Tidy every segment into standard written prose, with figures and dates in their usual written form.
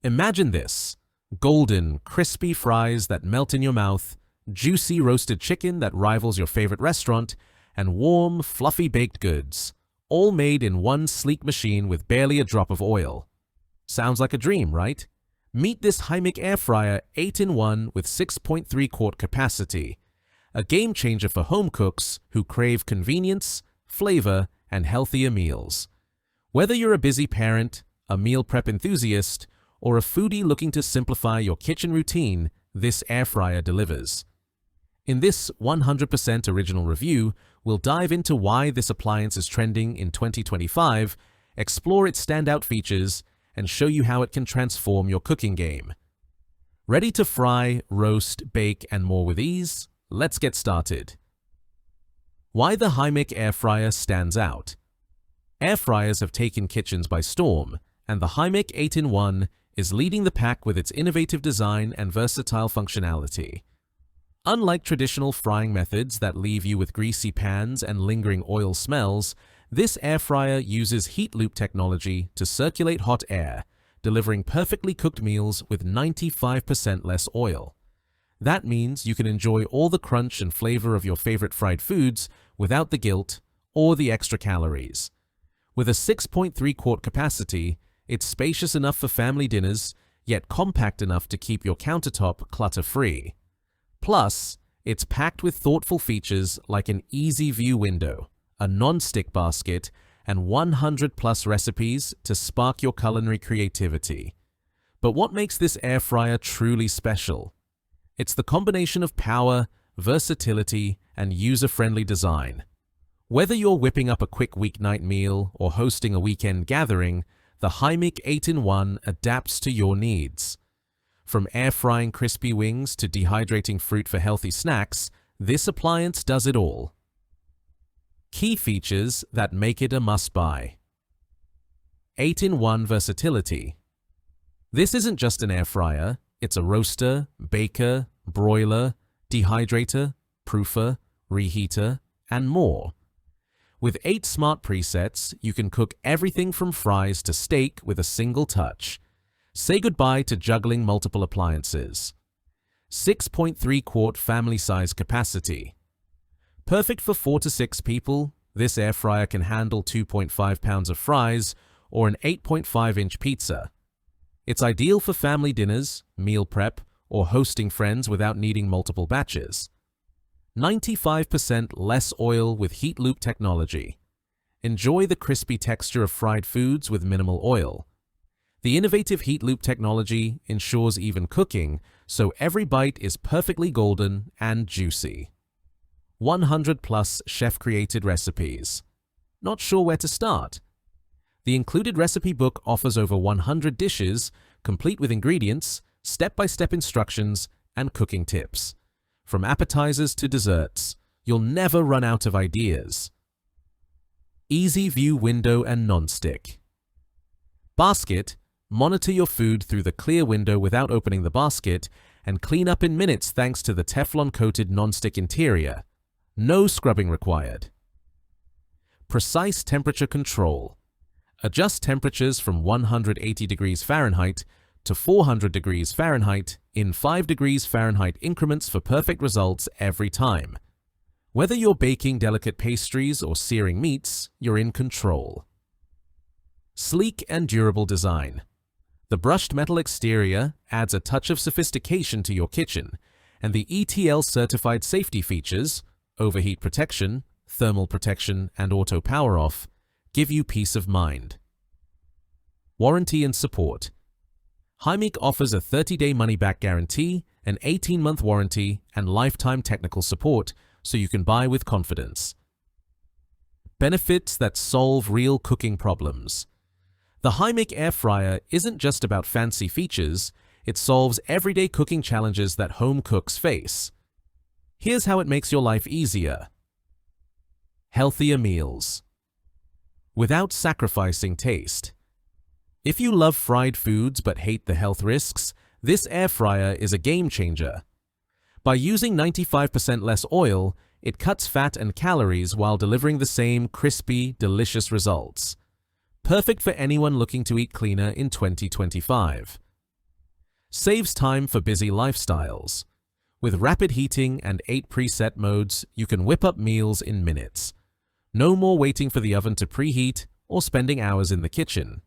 Imagine this: golden, crispy fries that melt in your mouth, juicy roasted chicken that rivals your favorite restaurant, and warm, fluffy baked goods, all made in one sleek machine with barely a drop of oil. Sounds like a dream, right? Meet this Haimeec Air Fryer 8-in-1 with 6.3 quart capacity, a game changer for home cooks who crave convenience, flavor, and healthier meals. Whether you're a busy parent, a meal prep enthusiast, or a foodie looking to simplify your kitchen routine, this air fryer delivers. In this 100% original review, we'll dive into why this appliance is trending in 2025, explore its standout features, and show you how it can transform your cooking game. Ready to fry, roast, bake, and more with ease? Let's get started. Why the Haimeec Air Fryer stands out. Air fryers have taken kitchens by storm, and the Haimeec 8-in-1 is leading the pack with its innovative design and versatile functionality. Unlike traditional frying methods that leave you with greasy pans and lingering oil smells, this air fryer uses heat loop technology to circulate hot air, delivering perfectly cooked meals with 95% less oil. That means you can enjoy all the crunch and flavor of your favorite fried foods without the guilt or the extra calories. With a 6.3 quart capacity, it's spacious enough for family dinners, yet compact enough to keep your countertop clutter-free. Plus, it's packed with thoughtful features like an easy view window, a non-stick basket, and 100+ recipes to spark your culinary creativity. But what makes this air fryer truly special? It's the combination of power, versatility, and user-friendly design. Whether you're whipping up a quick weeknight meal or hosting a weekend gathering, the Haimeec 8-in-1 adapts to your needs. From air-frying crispy wings to dehydrating fruit for healthy snacks, this appliance does it all. Key features that make it a must-buy. 8-in-1 versatility. This isn't just an air fryer, it's a roaster, baker, broiler, dehydrator, proofer, reheater, and more. With 8 smart presets, you can cook everything from fries to steak with a single touch. Say goodbye to juggling multiple appliances. 6.3 quart family size capacity. Perfect for 4 to 6 people, this air fryer can handle 2.5 pounds of fries or an 8.5-inch pizza. It's ideal for family dinners, meal prep, or hosting friends without needing multiple batches. 95% less oil with heat loop technology. Enjoy the crispy texture of fried foods with minimal oil. The innovative heat loop technology ensures even cooking, so every bite is perfectly golden and juicy. 100+ chef-created recipes. Not sure where to start? The included recipe book offers over 100 dishes, complete with ingredients, step-by-step instructions, and cooking tips. From appetizers to desserts, you'll never run out of ideas. Easy view window and non-stick. Basket. Monitor your food through the clear window without opening the basket and clean up in minutes thanks to the Teflon-coated non-stick interior. No scrubbing required. Precise temperature control. Adjust temperatures from 180 degrees Fahrenheit to 400 degrees Fahrenheit in 5 degrees Fahrenheit increments for perfect results every time. Whether you're baking delicate pastries or searing meats, you're in control. Sleek and durable design. The brushed metal exterior adds a touch of sophistication to your kitchen, and the ETL-certified safety features, overheat protection, thermal protection, and auto power-off, give you peace of mind. Warranty and support. Haimeec offers a 30-day money-back guarantee, an 18-month warranty, and lifetime technical support, so you can buy with confidence. Benefits that solve real cooking problems. The Haimeec Air Fryer isn't just about fancy features, it solves everyday cooking challenges that home cooks face. Here's how it makes your life easier. Healthier meals. Without sacrificing taste. If you love fried foods but hate the health risks, this air fryer is a game changer. By using 95% less oil, it cuts fat and calories while delivering the same crispy, delicious results. Perfect for anyone looking to eat cleaner in 2025. Saves time for busy lifestyles. With rapid heating and 8 preset modes, you can whip up meals in minutes. No more waiting for the oven to preheat or spending hours in the kitchen.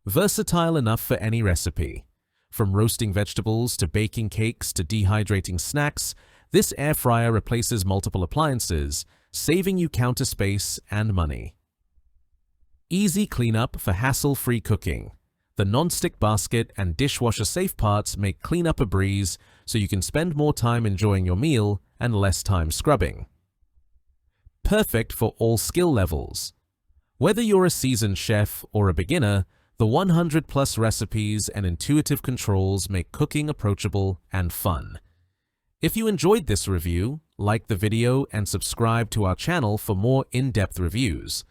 Versatile enough for any recipe. From roasting vegetables to baking cakes to dehydrating snacks, this air fryer replaces multiple appliances, saving you counter space and money. Easy cleanup for hassle-free cooking. The non-stick basket and dishwasher-safe parts make cleanup a breeze, so you can spend more time enjoying your meal and less time scrubbing. Perfect for all skill levels. Whether you're a seasoned chef or a beginner, the 100+ recipes and intuitive controls make cooking approachable and fun. If you enjoyed this review, like the video and subscribe to our channel for more in-depth reviews.